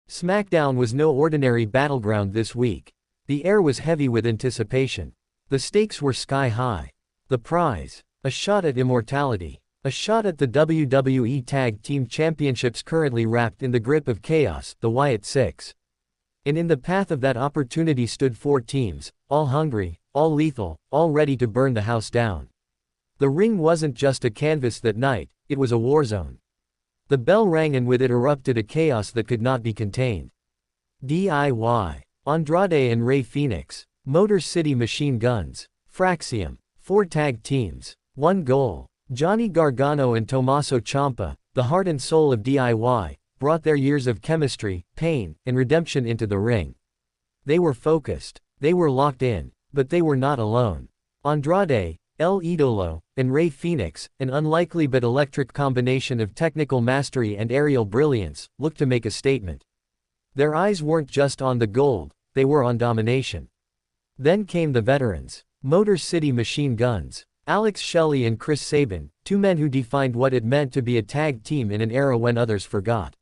SmackDown was no ordinary battleground this week. The air was heavy with anticipation. The stakes were sky high. The prize: a shot at immortality. A shot at the WWE Tag Team Championships currently wrapped in the grip of chaos, the Wyatt Sicks. And in the path of that opportunity stood 4 teams, all hungry, all lethal, all ready to burn the house down. The ring wasn't just a canvas that night, it was a war zone. The bell rang and with it erupted a chaos that could not be contained. DIY. Andrade and Rey Fenix. Motor City Machine Guns. Fraxiom. 4 tag teams. 1 goal. Johnny Gargano and Tommaso Ciampa, the heart and soul of DIY, brought their years of chemistry, pain, and redemption into the ring. They were focused. They were locked in. But they were not alone. Andrade, El Idolo, and Rey Fenix, an unlikely but electric combination of technical mastery and aerial brilliance, looked to make a statement. Their eyes weren't just on the gold, they were on domination. Then came the veterans. Motor City Machine Guns. Alex Shelley and Chris Sabin, 2 men who defined what it meant to be a tag team in an era when others forgot.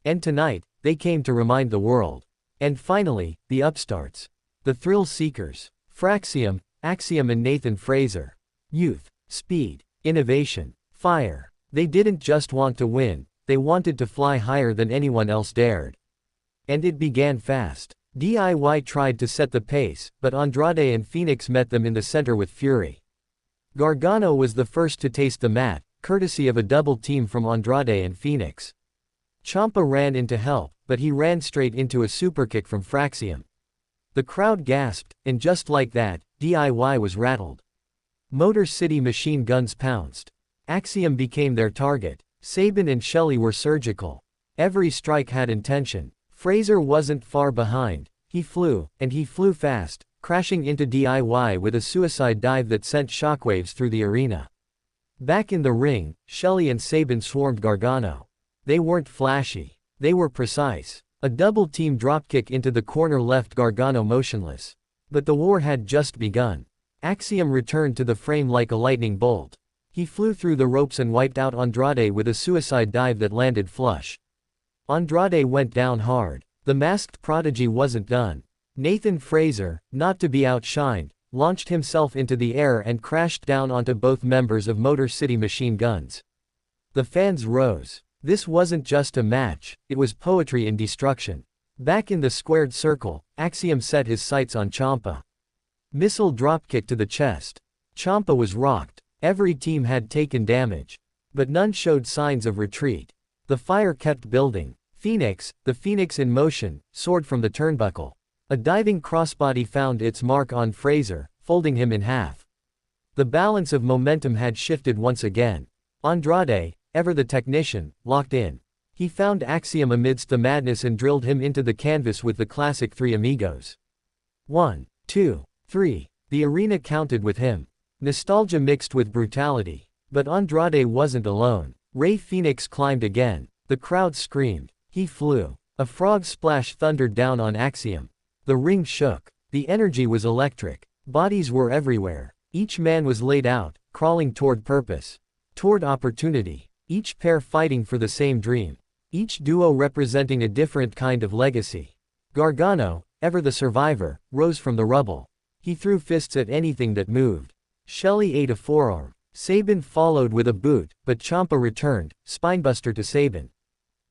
And tonight, they came to remind the world. And finally, the upstarts. The thrill seekers. Fraxiom, Axiom and Nathan Frazer. Youth, speed, innovation, fire. They didn't just want to win, they wanted to fly higher than anyone else dared. And it began fast. DIY tried to set the pace, but Andrade and Fenix met them in the center with fury. Gargano was the first to taste the mat, courtesy of a double team from Andrade and Fenix. Ciampa ran in to help, but he ran straight into a superkick from Fraxiom. The crowd gasped, and just like that, DIY was rattled. Motor City Machine Guns pounced. Axiom became their target. Sabin and Shelley were surgical. Every strike had intention. Frazer wasn't far behind. He flew, and he flew fast, crashing into DIY with a suicide dive that sent shockwaves through the arena. Back in the ring, Shelley and Sabin swarmed Gargano. They weren't flashy. They were precise. A double-team dropkick into the corner left Gargano motionless. But the war had just begun. Axiom returned to the frame like a lightning bolt. He flew through the ropes and wiped out Andrade with a suicide dive that landed flush. Andrade went down hard. The masked prodigy wasn't done. Nathan Frazer, not to be outshined, launched himself into the air and crashed down onto both members of Motor City Machine Guns. The fans rose. This wasn't just a match, it was poetry in destruction. Back in the squared circle, Axiom set his sights on Ciampa. Missile dropkick to the chest. Ciampa was rocked. Every team had taken damage. But none showed signs of retreat. The fire kept building. Fenix, the Phoenix in motion, soared from the turnbuckle. A diving crossbody found its mark on Frazer, folding him in half. The balance of momentum had shifted once again. Andrade, ever the technician, locked in. He found Axiom amidst the madness and drilled him into the canvas with the classic 3 amigos. 1, 2, 3. The arena counted with him. Nostalgia mixed with brutality. But Andrade wasn't alone. Rey Fenix climbed again. The crowd screamed. He flew. A frog splash thundered down on Axiom. The ring shook. The energy was electric. Bodies were everywhere. Each man was laid out, crawling toward purpose. Toward opportunity. Each pair fighting for the same dream. Each duo representing a different kind of legacy. Gargano, ever the survivor, rose from the rubble. He threw fists at anything that moved. Shelley ate a forearm. Sabin followed with a boot, but Ciampa returned, spinebuster to Sabin.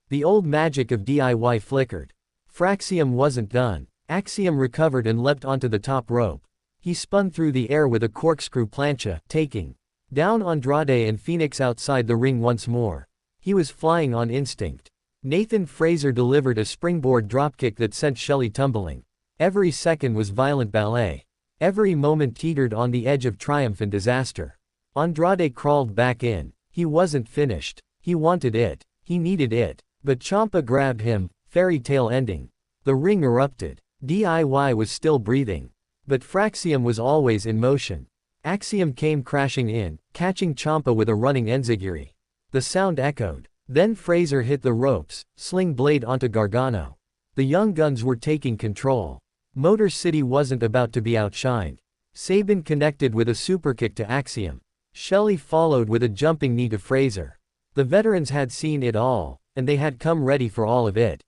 The old magic of DIY flickered. Fraxiom wasn't done. Axiom recovered and leapt onto the top rope. He spun through the air with a corkscrew plancha, taking down Andrade and Fenix outside the ring once more. He was flying on instinct. Nathan Frazer delivered a springboard dropkick that sent Shelley tumbling. Every second was violent ballet. Every moment teetered on the edge of triumph and disaster. Andrade crawled back in. He wasn't finished. He wanted it. He needed it. But Ciampa grabbed him, fairy tale ending. The ring erupted. DIY was still breathing. But Fraxiom was always in motion. Axiom came crashing in, catching Ciampa with a running enziguri. The sound echoed. Then Frazer hit the ropes, sling blade onto Gargano. The Young Guns were taking control. Motor City wasn't about to be outshined. Sabin connected with a superkick to Axiom. Shelley followed with a jumping knee to Frazer. The veterans had seen it all, and they had come ready for all of it.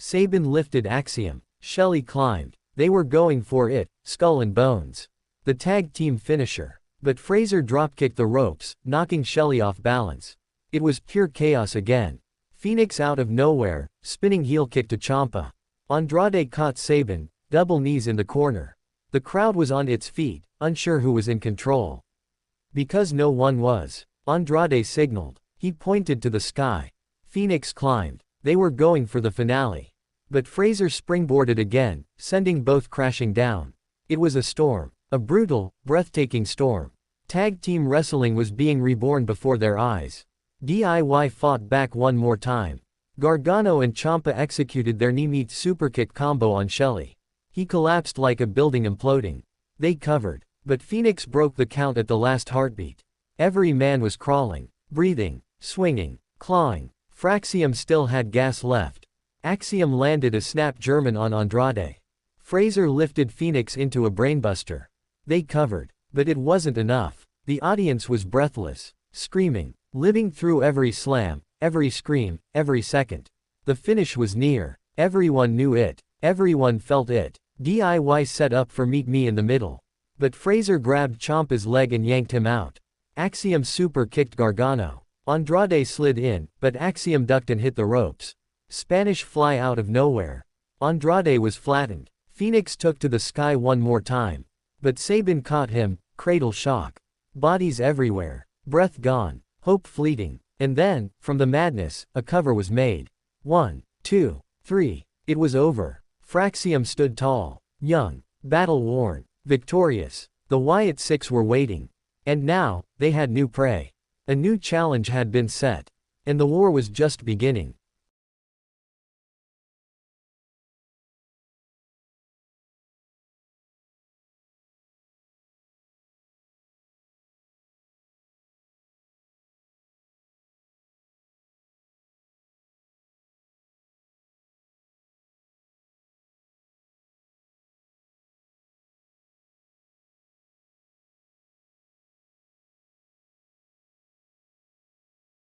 Sabin lifted Axiom. Shelley climbed. They were going for it, skull and bones. The tag team finisher. But Frazer dropkicked the ropes, knocking Shelley off balance. It was pure chaos again. Fenix out of nowhere, spinning heel kick to Ciampa. Andrade caught Sabin, double knees in the corner. The crowd was on its feet, unsure who was in control. Because no one was. Andrade signaled. He pointed to the sky. Fenix climbed. They were going for the finale. But Frazer springboarded again, sending both crashing down. It was a storm. A brutal, breathtaking storm. Tag team wrestling was being reborn before their eyes. DIY fought back one more time. Gargano and Ciampa executed their knee-meet superkick combo on Shelley. He collapsed like a building imploding. They covered. But Fenix broke the count at the last heartbeat. Every man was crawling, breathing, swinging, clawing. Fraxiom still had gas left. Axiom landed a snap German on Andrade. Frazer lifted Fenix into a brainbuster. They covered. But it wasn't enough. The audience was breathless, screaming, living through every slam, every scream, every second. The finish was near. Everyone knew it. Everyone felt it. DIY set up for Meet Me in the middle. But Frazer grabbed Ciampa's leg and yanked him out. Axiom super kicked Gargano. Andrade slid in, but Axiom ducked and hit the ropes. Spanish fly out of nowhere. Andrade was flattened. Fenix took to the sky one more time. But Sabin caught him, cradle shock. Bodies everywhere. Breath gone. Hope fleeting. And then, from the madness, a cover was made. 1, 2, 3. It was over. Fraxiom stood tall, young, battle-worn, victorious. The Wyatt Sicks were waiting. And now, they had new prey. A new challenge had been set. And the war was just beginning.